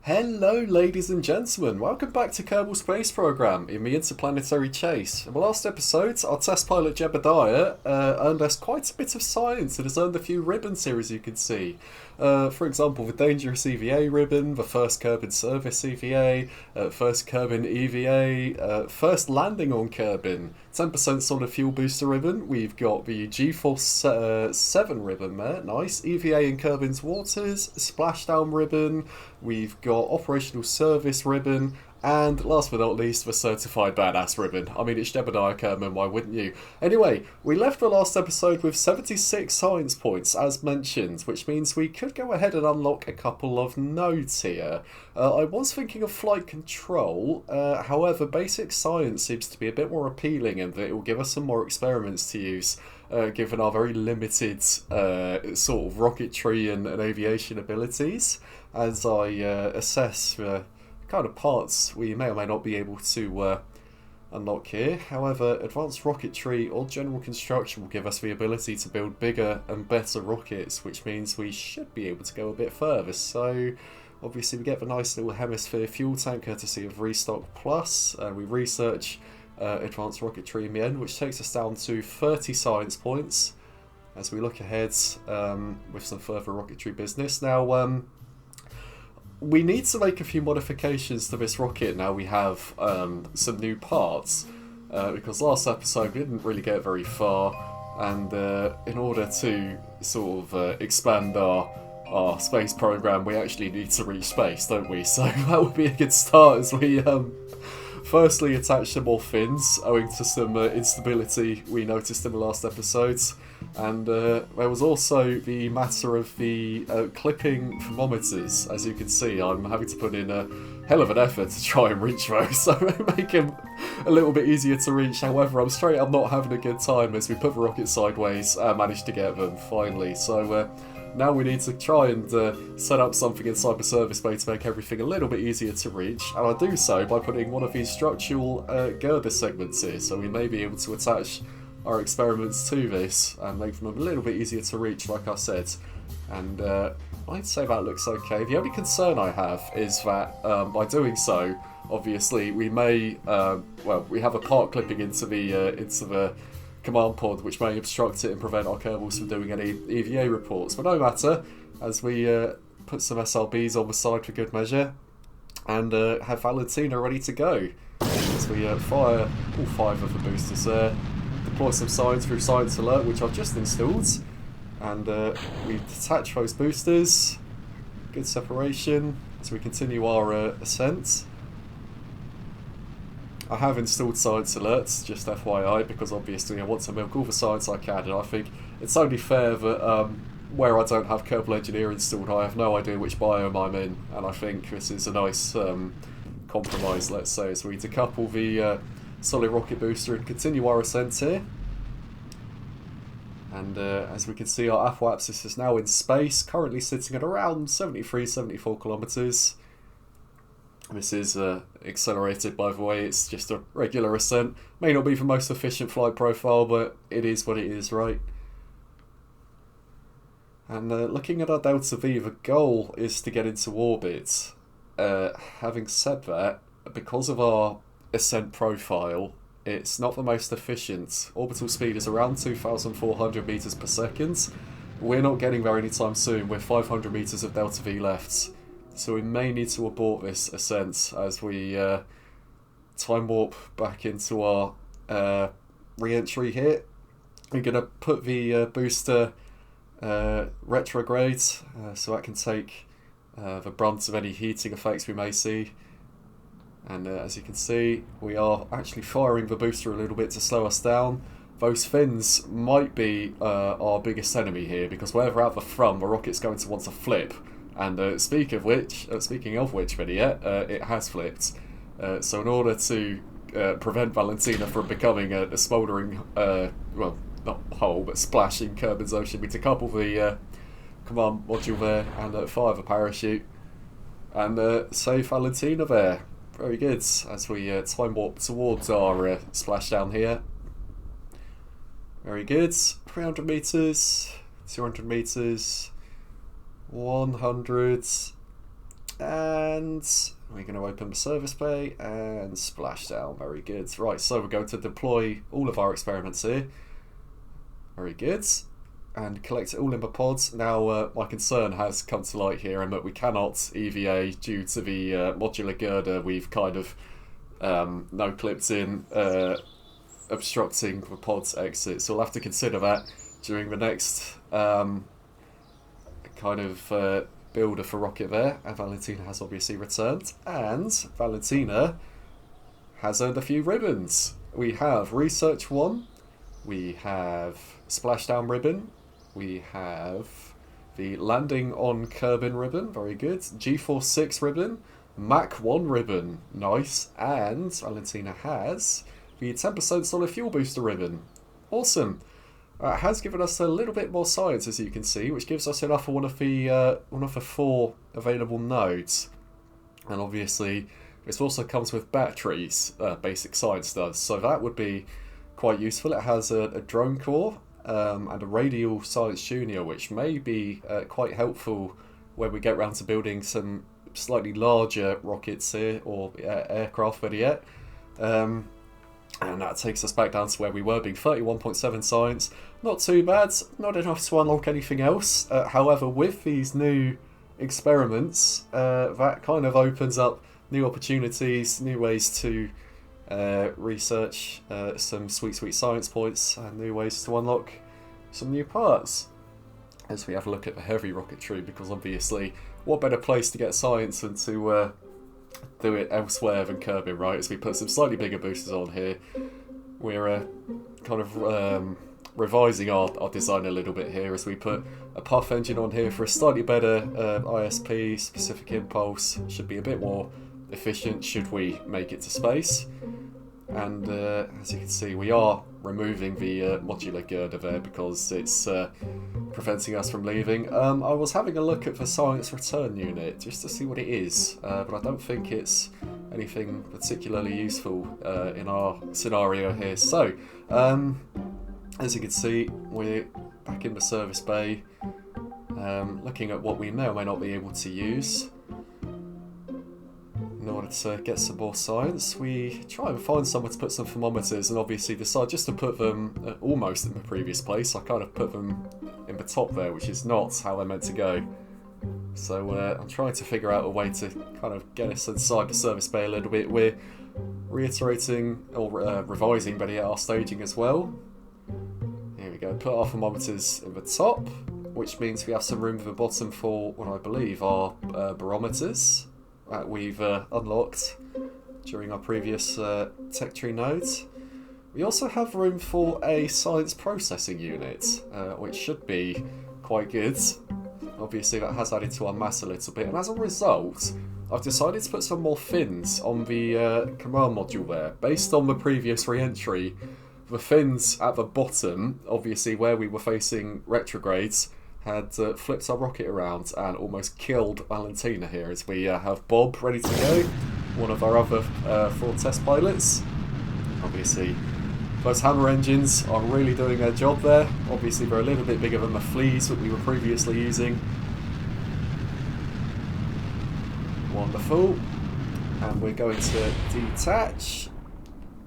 Hello, ladies and gentlemen. Welcome back to Kerbal Space Program in the Interplanetary Chase. In the last episode, our test pilot Jebediah earned us quite a bit of science and has earned a few ribbons here, as you can see. For example, the Dangerous EVA ribbon, the First Kerbin Service EVA, First Kerbin EVA, First Landing on Kerbin, 10% Solid Fuel Booster ribbon. We've got the G-Force 7 ribbon there, nice. EVA in Kerbin's Waters, Splashdown ribbon. We've got Operational Service ribbon, and last but not least, the Certified Badass ribbon. I mean, it's Jebediah Kerman, why wouldn't you? Anyway, we left the last episode with 76 science points, as mentioned, which means we could go ahead and unlock a couple of nodes here. I was thinking of flight control, however, basic science seems to be a bit more appealing in that it will give us some more experiments to use. Given our very limited sort of rocketry and aviation abilities, as I assess the kind of parts we may or may not be able to unlock here. However, advanced rocketry or general construction will give us the ability to build bigger and better rockets, which means we should be able to go a bit further. So obviously we get the nice little hemisphere fuel tank courtesy of Restock Plus. We research advanced rocketry in the end, which takes us down to 30 science points as we look ahead with some further rocketry business. Now, we need to make a few modifications to this rocket now we have some new parts, because last episode we didn't really get very far, and in order to sort of expand our space program, we actually need to reach space, don't we? So that would be a good start as we firstly attach some more fins, owing to some instability we noticed in the last episodes. And there was also the matter of the clipping thermometers. As you can see, I'm having to put in a hell of an effort to try and reach those, so make them a little bit easier to reach. However, I'm straight up not having a good time as we put the rocket sideways and managed to get them, finally. So now we need to try and set up something inside the service bay to make everything a little bit easier to reach, and I do so by putting one of these structural girder segments here, so we may be able to attach our experiments to this and make them a little bit easier to reach, like I said. And I'd say that looks okay. The only concern I have is that by doing so, obviously we may, well, we have a part clipping into the command pod, which may obstruct it and prevent our Kerbals from doing any EVA reports. But no matter, as we put some SLBs on the side for good measure, and have Valentina ready to go. As we fire all 5 of the boosters there, deploy some signs through Science Alert, which I've just installed, and we detach those boosters. Good separation as we continue our ascent. I have installed Science Alerts, just FYI, because obviously I want to milk all the science I can, and I think it's only fair that where I don't have Kerbal Engineer installed, I have no idea which biome I'm in, and I think this is a nice compromise, let's say, as we decouple the solid rocket booster and continue our ascent here. And as we can see, our apoapsis is now in space, currently sitting at around 73-74 kilometers. This is accelerated, by the way. It's just a regular ascent. May not be the most efficient flight profile, but it is what it is, right? And looking at our Delta V, the goal is to get into orbit. Having said that, because of our ascent profile, it's not the most efficient. Orbital speed is around 2,400 meters per second. We're not getting there anytime soon. We're 500 meters of Delta V left. So we may need to abort this ascent as we time warp back into our re-entry here. We're going to put the booster retrograde, so that can take the brunt of any heating effects we may see. And as you can see, we are actually firing the booster a little bit to slow us down. Those fins might be our biggest enemy here, because wherever out the front, the rocket's going to want to flip. And speaking of which, better yet, it has flipped. So in order to prevent Valentina from becoming a smouldering, well, not hole, but splashing Kerbin's Ocean, we decouple the command module there and fire the parachute. And save Valentina there. Very good, as we time warp towards our splashdown here. Very good. 300 meters, 200 meters, 100, And we're going to open the service bay and splash down. Very good. Right, so we're going to deploy all of our experiments here. Very good. And collect it all in the pods. Now, my concern has come to light here, and that we cannot EVA due to the modular girder we've kind of no-clipped in, obstructing the pod's exit. So we'll have to consider that during the next kind of builder for rocket there. And Valentina has obviously returned. And Valentina has earned a few ribbons. We have Research 1. We have Splashdown ribbon. We have the Landing on Kerbin ribbon. Very good. G-Force 6 ribbon. Mach 1 ribbon. Nice. And Valentina has the 10% solid fuel booster ribbon. Awesome. It has given us a little bit more science, as you can see, which gives us enough for one of the 4 available nodes. And obviously, this also comes with batteries. Basic science does, so that would be quite useful. It has a drone core and a radial science junior, which may be quite helpful when we get around to building some slightly larger rockets here, or aircraft better yet. And that takes us back down to where we were, being 31.7 science. Not too bad, not enough to unlock anything else. However, with these new experiments, that kind of opens up new opportunities, new ways to research some sweet science points, and new ways to unlock some new parts. As we have a look at the heavy rocketry, because obviously, what better place to get science than to do it elsewhere than Kerbin, right? As we put some slightly bigger boosters on here, we're kind of revising our design a little bit here, as we put a puff engine on here for a slightly better ISP, specific impulse. Should be a bit more efficient should we make it to space. And as you can see, we are removing the modular girder there because it's preventing us from leaving. I was having a look at the science return unit just to see what it is, but I don't think it's anything particularly useful in our scenario here. So, as you can see, we're back in the service bay, looking at what we may or may not be able to use. In order to get some more science, we try and find somewhere to put some thermometers, and obviously decide just to put them almost in the previous place. I kind of put them in the top there, which is not how they're meant to go. So I'm trying to figure out a way to kind of get us inside the service bay a little bit. We're reiterating, or revising, but yeah, our staging as well. Here we go, put our thermometers in the top, which means we have some room at the bottom for what I believe are barometers that we've unlocked during our previous tech tree nodes. We also have room for a science processing unit, which should be quite good. Obviously that has added to our mass a little bit, and as a result I've decided to put some more fins on the command module there. Based on the previous re-entry, the fins at the bottom, obviously where we were facing retrogrades, had flipped our rocket around and almost killed Valentina here, as we have Bob ready to go, one of our other 4 test pilots. Obviously those hammer engines are really doing their job there. Obviously they're a little bit bigger than the fleas that we were previously using. Wonderful. And we're going to detach.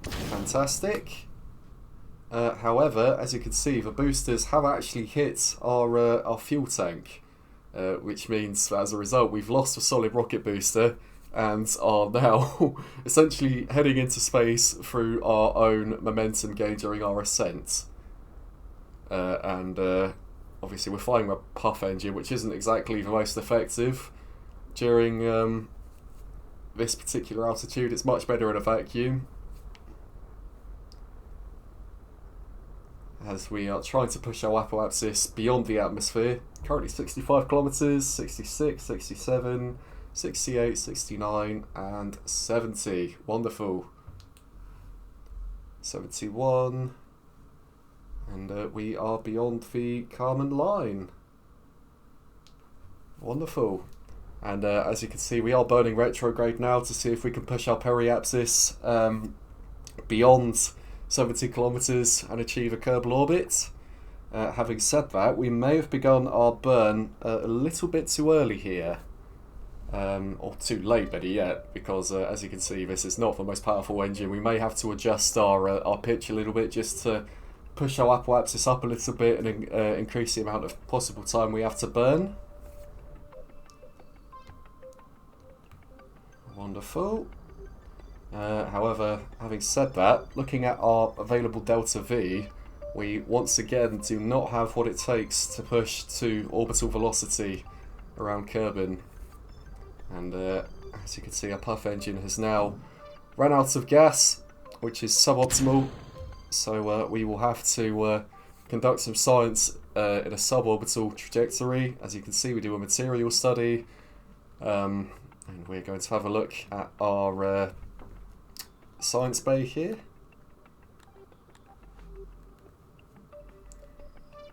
Fantastic. However, as you can see, the boosters have actually hit our fuel tank, which means that as a result we've lost a solid rocket booster and are now essentially heading into space through our own momentum gain during our ascent. Obviously we're flying a puff engine, which isn't exactly the most effective during this particular altitude. It's much better at a vacuum, as we are trying to push our apoapsis beyond the atmosphere. Currently 65 kilometers, 66, 67, 68, 69, and 70. Wonderful. 71. And we are beyond the Kármán line. Wonderful. And as you can see, we are burning retrograde now to see if we can push our periapsis beyond 70 kilometers and achieve a Kerbal orbit. Having said that, we may have begun our burn a little bit too early here. or too late, better yet, because as you can see, this is not the most powerful engine. We may have to adjust our pitch a little bit just to push our apoapsis up a little bit and increase the amount of possible time we have to burn. Wonderful. However, having said that, looking at our available delta V, we once again do not have what it takes to push to orbital velocity around Kerbin. And as you can see, our puff engine has now run out of gas, which is suboptimal. So we will have to conduct some science in a suborbital trajectory. As you can see, we do a material study. And we're going to have a look at our science bay here.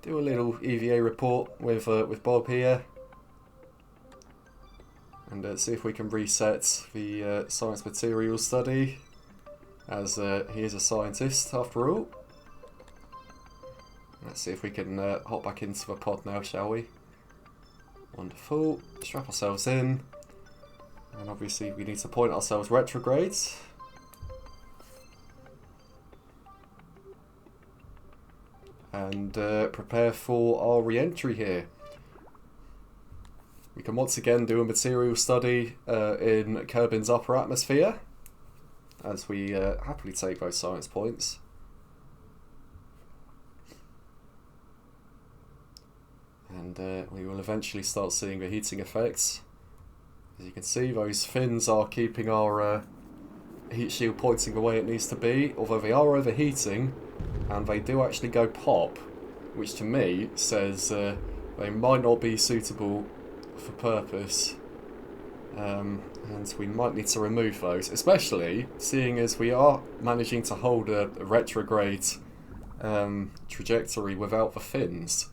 Do a little EVA report with Bob here. And see if we can reset the science material study, as he is a scientist after all. Let's see if we can hop back into the pod now, shall we? Wonderful. Strap ourselves in. And obviously we need to point ourselves retrograde. And prepare for our re-entry here. We can once again do a material study in Kerbin's upper atmosphere, as we happily take those science points. And we will eventually start seeing the heating effects. As you can see, those fins are keeping our heat shield pointing the way it needs to be, although they are overheating, and they do actually go pop, which to me says they might not be suitable for purpose, and we might need to remove those, especially seeing as we are managing to hold a retrograde trajectory without the fins.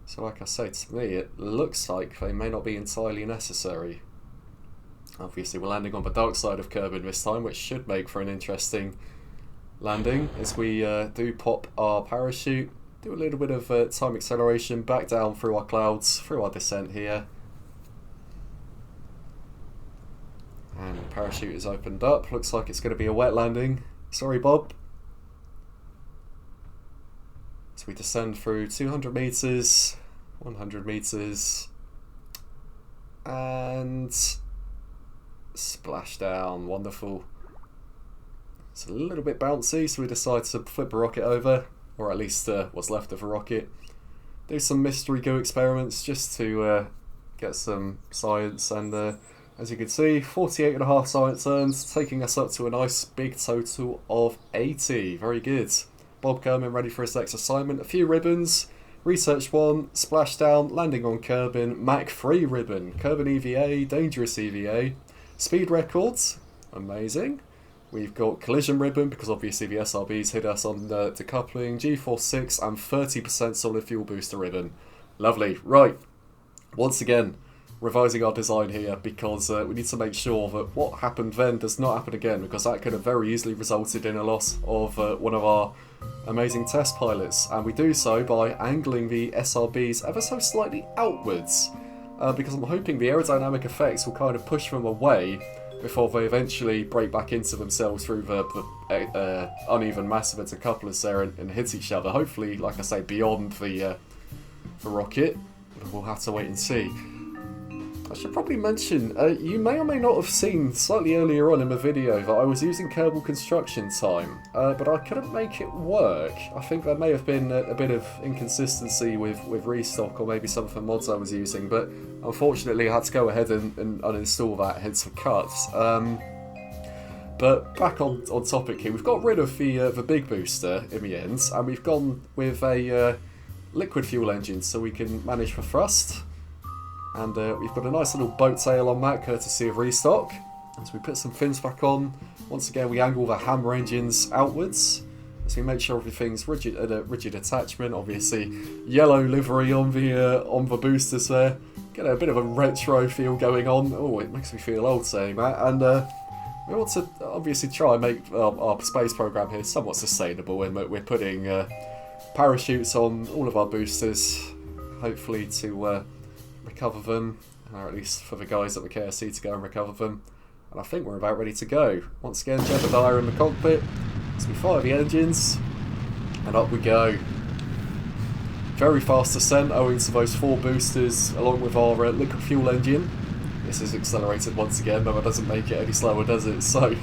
So like I say, to me it looks like they may not be entirely necessary. Obviously we're landing on the dark side of Kerbin this time, which should make for an interesting landing as we do pop our parachute, do a little bit of time acceleration back down through our clouds, through our descent here. And the parachute is opened up. Looks like it's going to be a wet landing. Sorry, Bob. So we descend through 200 meters, 100 meters, and splash down. Wonderful. It's a little bit bouncy, so we decide to flip the rocket over, or at least what's left of the rocket. Do some mystery goo experiments just to get some science, and as you can see, 48.5 science earned, taking us up to a nice big total of 80. Very good. Bob Kerman ready for his next assignment. A few ribbons. Research 1, splashdown, landing on Kerbin, Mach 3 ribbon, Kerbin EVA, dangerous EVA. Speed records, amazing. We've got collision ribbon, because obviously the SRBs hit us on the decoupling, G-force 6, and 30% solid fuel booster ribbon. Lovely. Right. Once again, revising our design here, because we need to make sure that what happened then does not happen again, because that could have very easily resulted in a loss of one of our amazing test pilots, and we do so by angling the SRBs ever so slightly outwards, because I'm hoping the aerodynamic effects will kind of push them away before they eventually break back into themselves through the uneven mass of the decouplers there and hit each other. Hopefully, like I say, beyond the rocket, but we'll have to wait and see. I should probably mention, you may or may not have seen slightly earlier on in the video that I was using Kerbal construction time, but I couldn't make it work. I think there may have been a bit of inconsistency with restock, or maybe some of the mods I was using, but unfortunately I had to go ahead and uninstall that, hence the cuts. But back on topic here, we've got rid of the big booster in the end, and we've gone with a liquid fuel engine so we can manage for thrust. And we've got a nice little boat tail on that, courtesy of restock. And so we put some fins back on. Once again, we angle the hammer engines outwards, so we make sure everything's rigid at a rigid attachment. Obviously, yellow livery on the boosters there. Get a bit of a retro feel going on. Oh, it makes me feel old saying that. And we want to obviously try and make our space program here somewhat sustainable, and we're putting parachutes on all of our boosters, hopefully to recover them or at least for the guys at the KSC to go and recover them. And I think we're about ready to go. Once again, Jebediah in the cockpit. So we fire the engines, and up we go. Very fast ascent owing to those 4 boosters, along with our liquid fuel engine. This is accelerated once again, but that doesn't make it any slower, does it? So,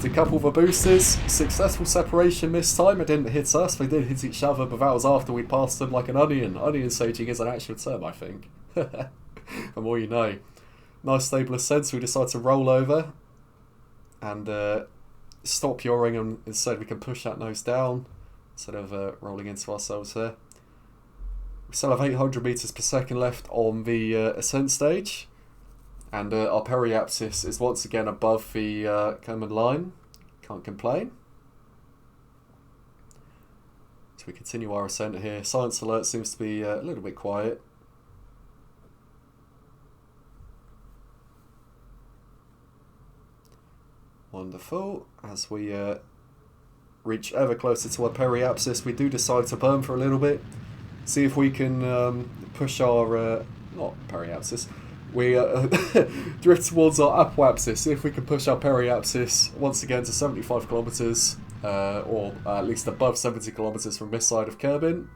to couple the boosters, successful separation this time. It didn't hit us, they did hit each other, but that was after we'd passed them like an onion. Onion saging is an actual term, I think. The more you know. Nice stable ascent, so we decide to roll over and stop yawing, and instead we can push that nose down instead of rolling into ourselves here. We still have 800 meters per second left on the ascent stage, and our periapsis is once again above the Kerbal line. Can't complain. So we continue our ascent here. Science alert seems to be a little bit quiet. Wonderful. As we reach ever closer to our periapsis, we do decide to burn for a little bit. See if we can push our, not periapsis, we drift towards our apoapsis. See if we can push our periapsis once again to 75 kilometers, or at least above 70 kilometers from this side of Kerbin.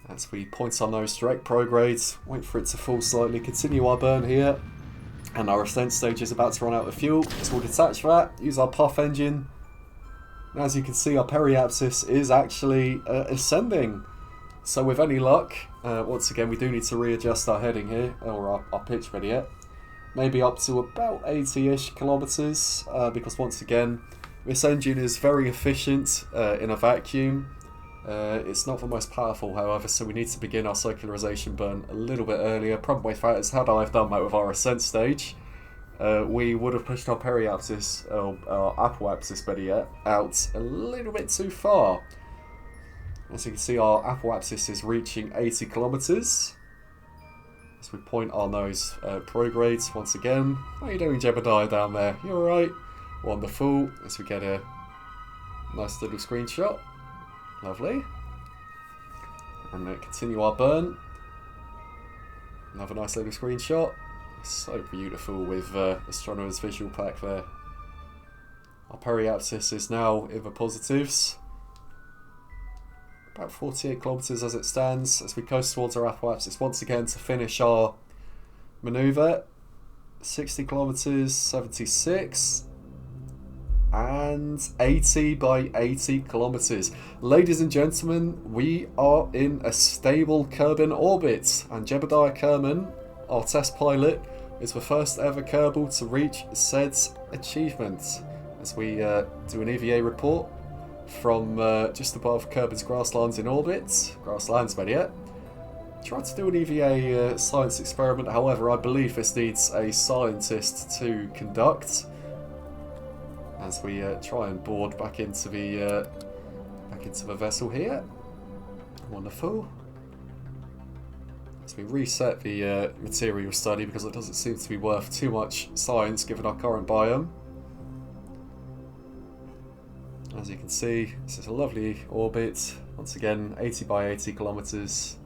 As we point our nose direct prograde, wait for it to fall slightly, continue our burn here. And our ascent stage is about to run out of fuel, so we'll detach that, use our puff engine. And as you can see, our periapsis is actually ascending. So with any luck, once again, we do need to readjust our heading here, or our pitch ready yet. Maybe up to about 80-ish kilometers, because once again, this engine is very efficient in a vacuum. It's not the most powerful, however, so we need to begin our circularization burn a little bit earlier. Problem with that is, had I have done that with our ascent stage, we would have pushed our periapsis, or our apoapsis better yet, out a little bit too far. As you can see, our apoapsis is reaching 80 kilometers. As we point our nose prograde once again. How are you doing, Jebediah, down there? You alright? Wonderful. As we get a nice little screenshot. Lovely. And continue our burn. Another nice little screenshot. So beautiful with Astronomer's visual pack there. Our periapsis is now in the positives. About 48 kilometers as it stands, as we coast towards our apoapsis once again to finish our manoeuvre. 60 kilometers, 76. And 80 by 80 kilometers. Ladies and gentlemen, we are in a stable Kerbin orbit, and Jebediah Kerman, our test pilot, is the first ever Kerbal to reach said achievement. As we do an EVA report from just above Kerbin's grasslands in orbit, grasslands better yet. Tried to do an EVA science experiment, however I believe this needs a scientist to conduct. As we try and board back into the vessel here. Wonderful. As we reset the material study, because it doesn't seem to be worth too much science given our current biome. As you can see, this is a lovely orbit. Once again, 80 by 80 kilometers.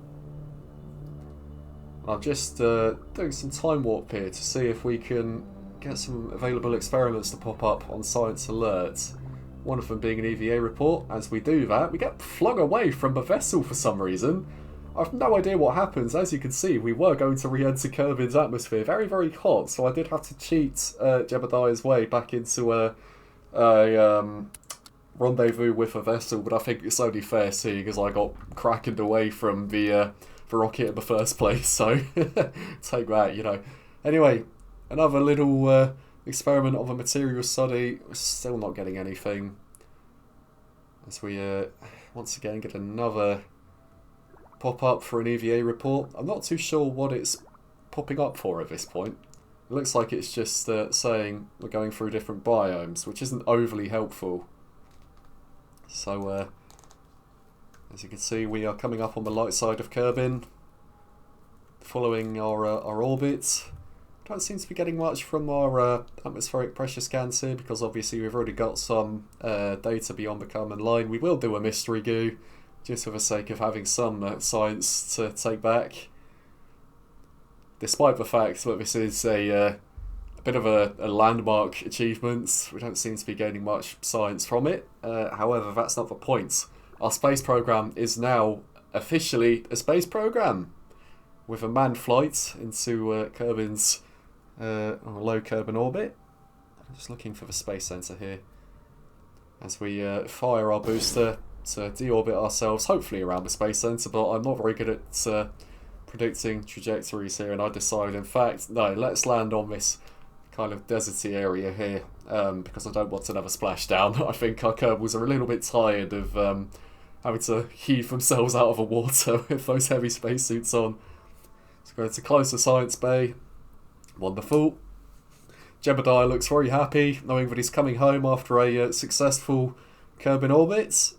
I'm just doing some time warp here to see if we can get some available experiments to pop up on Science Alert. One of them being an EVA report. As we do that, we get flung away from the vessel for some reason. I've no idea what happens. As you can see, we were going to re-enter Kerbin's atmosphere. Very, very hot, so I did have to cheat Jebediah's way back into a rendezvous with a vessel, but I think it's only fair seeing as I got crackened away from the rocket in the first place, so take that, you know. Anyway, another little experiment of a material study. We're still not getting anything. As we once again get another pop-up for an EVA report. I'm not too sure what it's popping up for at this point. It looks like it's just saying we're going through different biomes, which isn't overly helpful. So, as you can see, we are coming up on the light side of Kerbin, following our orbit. Don't seem to be getting much from our atmospheric pressure scans here, because obviously we've already got some data beyond the Kerbal line. We will do a mystery goo, just for the sake of having some science to take back. despite the fact that this is a bit of a landmark achievement. We don't seem to be gaining much science from it. However, that's not the point. Our space program is now officially a space program with a manned flight into Kerbin's on a low Kerbin orbit. I'm just looking for the space center here as we fire our booster to deorbit ourselves, hopefully around the space center, but I'm not very good at predicting trajectories here, and I decided, in fact, no, let's land on this kind of deserty area here, because I don't want another splashdown. I think our Kerbals are a little bit tired of having to heave themselves out of the water with those heavy spacesuits on. So go to closer science bay. Wonderful. Jebediah looks very happy, knowing that he's coming home after a successful Kerbin orbit.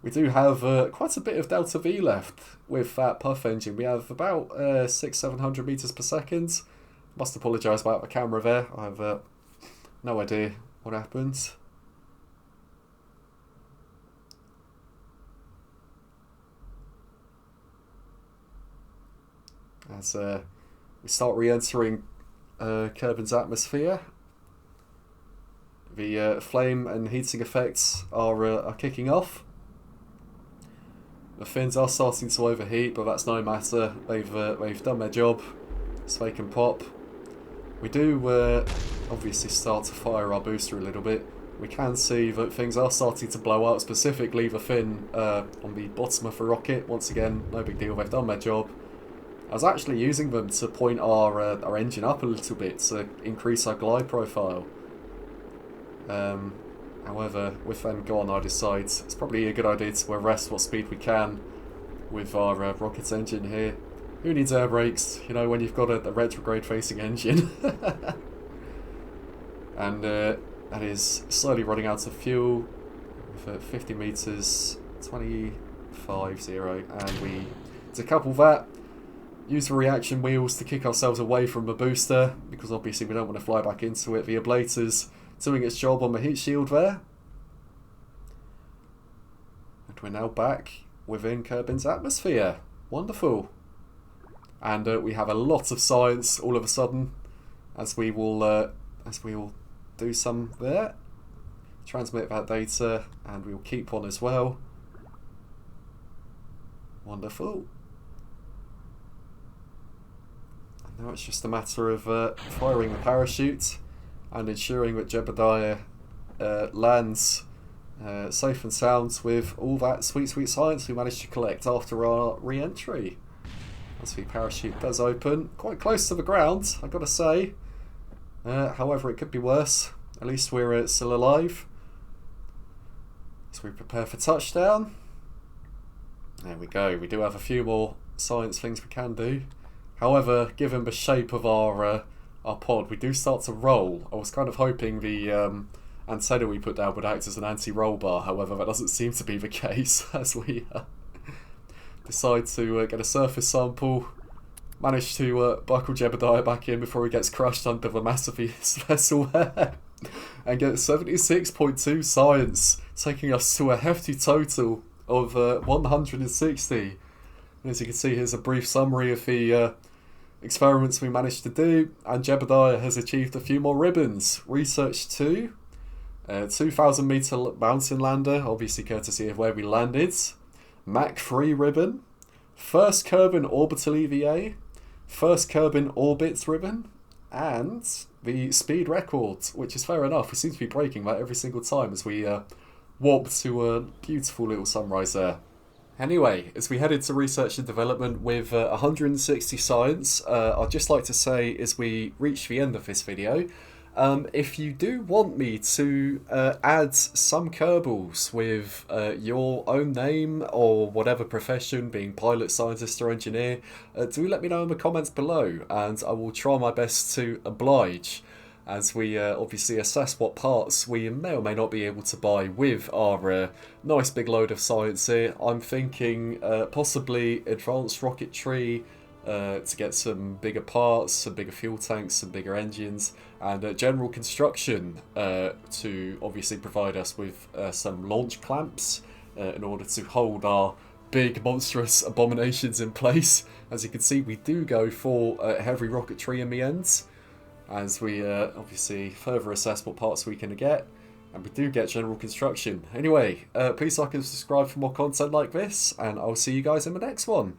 We do have quite a bit of delta V left with that puff engine. We have about 600-700 meters per second. Must apologise about the camera there. I have no idea what happened. As we start re-entering Kerbin's atmosphere, the flame and heating effects are kicking off. The fins are starting to overheat, but that's no matter. They've done their job, so they can pop. We do obviously start to fire our booster a little bit. We can see that things are starting to blow up, specifically the fin on the bottom of the rocket. Once again, no big deal, they've done their job. I was actually using them to point our engine up a little bit to increase our glide profile. However, with them gone, I decide it's probably a good idea to arrest what speed we can with our rocket engine here. Who needs air brakes, you know, when you've got a retrograde facing engine? And that is slowly running out of fuel for 50 meters, 25-0, and we decouple that. Use the reaction wheels to kick ourselves away from the booster, because obviously we don't want to fly back into it. The ablator's doing its job on the heat shield there. And we're now back within Kerbin's atmosphere. Wonderful. And we have a lot of science all of a sudden, as we will do some there. Transmit that data, and we'll keep on as well. Wonderful. Now it's just a matter of firing the parachute and ensuring that Jebediah lands safe and sound with all that sweet science we managed to collect after our re-entry. As the parachute does open, quite close to the ground, I've got to say. However, it could be worse. At least we're still alive. As we prepare for touchdown. There we go, we do have a few more science things we can do. However, given the shape of our pod, we do start to roll. I was kind of hoping the antenna we put down would act as an anti-roll bar. However, that doesn't seem to be the case, as we decide to get a surface sample. Manage to buckle Jebediah back in before he gets crushed under the mass of his vessel there. And get 76.2 science, taking us to a hefty total of 160. As you can see, here's a brief summary of the experiments we managed to do, and Jebediah has achieved a few more ribbons. Research 2, 2,000 meter mountain lander, obviously courtesy of where we landed. Mach 3 ribbon, first Kerbin orbital EVA, first Kerbin orbit ribbon, and the speed record, which is fair enough. We seem to be breaking that every single time as we warp to a beautiful little sunrise there. Anyway, as we head into research and development with 160 science, I'd just like to say as we reach the end of this video, if you do want me to add some Kerbals with your own name or whatever profession, being pilot, scientist or engineer, do let me know in the comments below, and I will try my best to oblige as we obviously assess what parts we may or may not be able to buy with our nice big load of science here. I'm thinking possibly advanced rocketry to get some bigger parts, some bigger fuel tanks, some bigger engines, and general construction to obviously provide us with some launch clamps in order to hold our big monstrous abominations in place. As you can see, we do go for heavy rocketry in the end, as we obviously further assess what parts we can get, and we do get general construction. Anyway, please like and subscribe for more content like this, and I'll see you guys in the next one.